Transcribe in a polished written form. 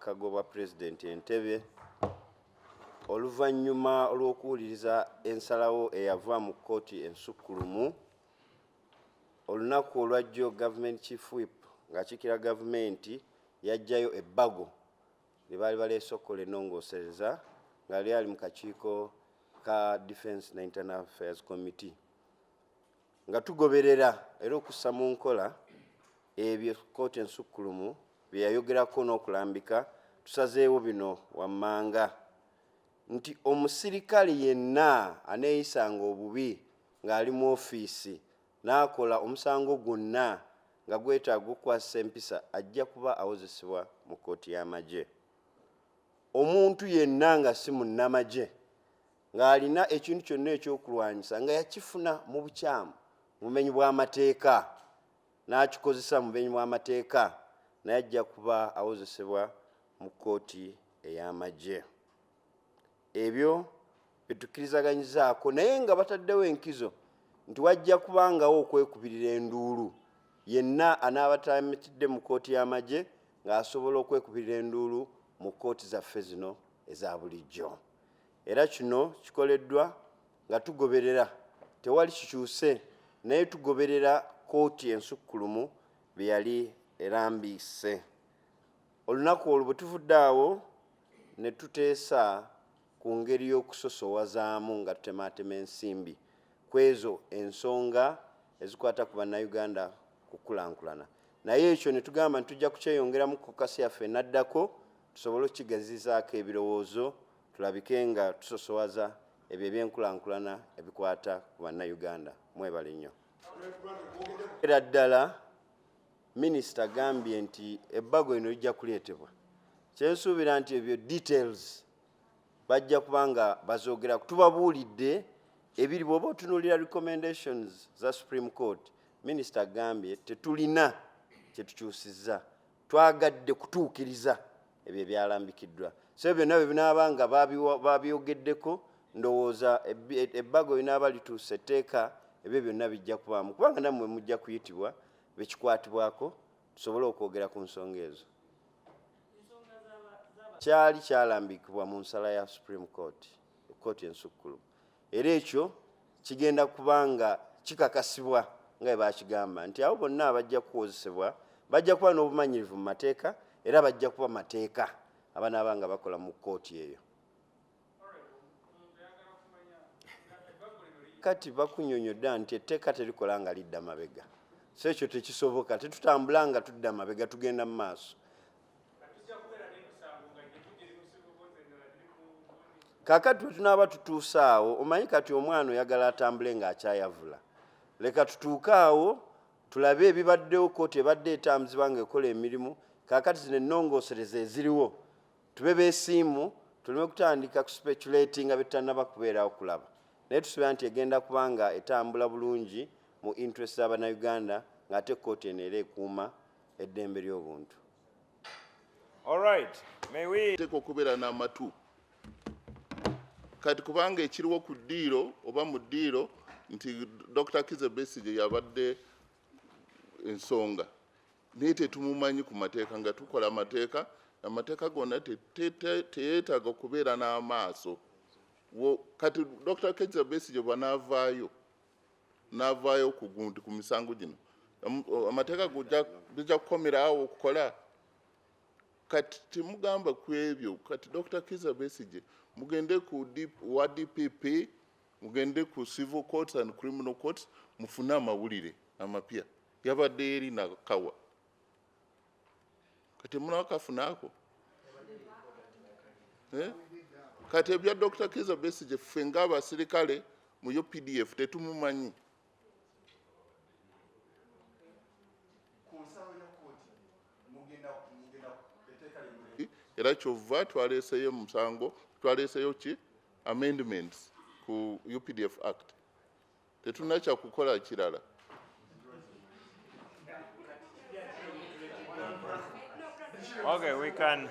akagobwa President Entebbe oluvannyuma olw'okuwuliriza ensalawo eyava mu kkooti ensukkulumu olunaku olwajjo Government Chief Whip ng'akiikira gavumenti yajjayo ebbago lye baali baleese okukola ennongoosereza nga lyali mu kakiiko ka Defence and Internal Affairs Committee nga tugoberera era okussa mu nkola ebyo kkooti ensukkulumu bye yayogerako n'okulambika. Tusazeewo bino wammanga nti omusirikale yenna aneeyisanga obubi ng'ali mu ofiisi n'akola omusango gwonna nga gwetaaga okukwasisa empisa ajja kuba awozesebwa mu kkooti y'amagye. Omuntu yenna nga si munnamagye ng'alina ekintu kyonna ekyokulwanyisa nga yakifuna mu bukyamu mu bumenyi bw'amateeka n'akikozesa mu bumenyi bw'amateeka naye ajja kuba awozesebwa mu kkooti ey'amagye. Ebyo bitukkirizaganyizzaako naye nga bataddewo enkizo nti wajja kubangawo okwekubirira enduulu yenna anaaba tamitidde mu kkooti y'amagye ng'asobola okwekubirira enduulu mu kkooti zaffe zino eza bulijjo. Era kino kikoleddwa nga tugoberera tewali kikyuse naye tugoberera kkooti ensukkulumu bye yali erambiise. Olunaku olwo bwe tuvudde awo ne tuteesa ku ngeri y'okusosowazaamu nga tutemaatema ensimbi ku ezo ensonga ezikwata ku bannayuganda kukulankulana. Naye ekyo ne tugamba nti tujja kukyeyongeramu kokasi yaffe naddako tusobole okukigazizaako ebirowoozo tulabike nga tusosowaza ebyo ebyenkulankulana ebikwata ku bannayuganda. Mwebale nnyo. Era ddala minisita agambye nti ebbago lino lijja kuleetebwa. Kyensuubira nti ebyo details bajja kubanga bazoogeraku. Tubabuulidde ebiri bw'oba otunuulira recommendations za Supreme Court. Minisita agambye tetulina kye tukyusizza, twagadde kutuukiriza ebyo ebyalambikiddwa. So byonna bwe binaaba nga babyogeddeko ndowooza ebbago linaaba lituuse etteeka ebyo byonna bijja kubaamu kubanga nammwe mujja kuyitibwa bekikwatibwako tusobole okwogera ku nsonga ezo. Kyali kyalambikibwa mu nsala ya Supreme Court, kkooti ensukkulumu, era ekyo kigenda kubanga kikakasibwa nga bwe bakigamba nti abo bonna abajja kuwozesebwa bajja kuba n'obumanyirivu mu mateeka era bajja kuba mateeka abanaaba nga bakola mu kkooti eyo. Kati bakunyonyodda nti etteeka terikola nga lidda mabega. So ekyo tekisoboka, tetutambula nga tudda mabega, tugenda mu maaso. Kaakati bwe tunaaba tutuuse awo omanyi kati omwana oyagala atambule ng'akyayavula. Leka tutuuke awo tulabe ebibaddewo kkooti ebadde etambuzibwa ng'ekola emirimu. Kaakati zino ennongoosereza eziriwo tube beesiimu tuleme kutandika kuspeculatinga bye tutannaba kubeerawo kulaba. Naye tusuubira nti egenda kubanga etambula bulungi mu interest z'Abannayuganda ng'ate kkooti eno era ekuuma eddembe ly'obuntu. All right. May we teeka okubeera n'amatu kati kubanga ekiriwo ku ddiiro oba mu ddiiro nti Dr. Kizza Besigye yabadde ensonga naye tetumumanyi ku mateeka nga tukola amateeka gonna teyeetaaga okubeera n'amaaso. Kati Dr. Kizza Besigye bw'anaavaayo ku misango gino amateeka bijja kukomerawo okukola. Kati temugamba ku ebyo. Kati Dr. Kizza Besigye mugende ku wa DPP mugende ku civil courts and criminal courts mufune amawulire amapya yabadde eri nakawa. Kati munakafunaako kati ebya Dr. Kizza Besigye ffe ng'abasirikale mu UPDF tetumumanyi. Era kyova twaleeseyo musango twaleeseyo ki amendments ku UPDF Act. Tetulina kya kukola kirala. Okay, we can